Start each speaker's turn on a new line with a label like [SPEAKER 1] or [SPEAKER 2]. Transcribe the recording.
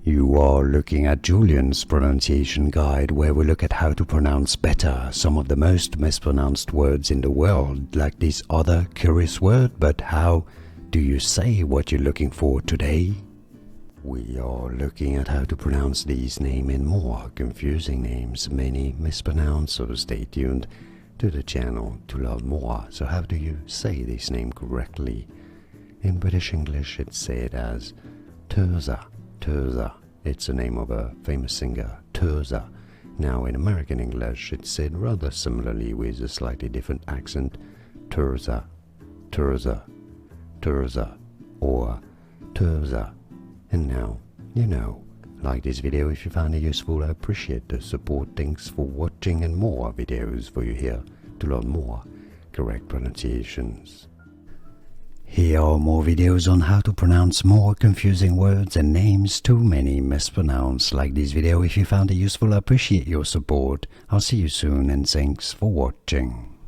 [SPEAKER 1] You are looking at Julian's pronunciation guide, where we look at how to pronounce better some of the most mispronounced words in the world, like this other curious word. But how do you say what you're looking for today? We are looking at how to pronounce these names and more confusing names many mispronounce, so stay tuned to the channel to learn more. So how do you say this name correctly? In British English it's said as Tirzah. Tirzah. It's the name of a famous singer, Tirzah. Now in American English it's said rather similarly with a slightly different accent, Tirzah, Tirzah, Tirzah, or Tirzah. And now, you know. Like this video if you found it useful. I appreciate the support. Thanks for watching, and more videos for you here to learn more correct pronunciations. Here are more videos on how to pronounce more confusing words and names too many mispronounced. Like this video if you found it useful. I appreciate your support. I'll see you soon, and thanks for watching.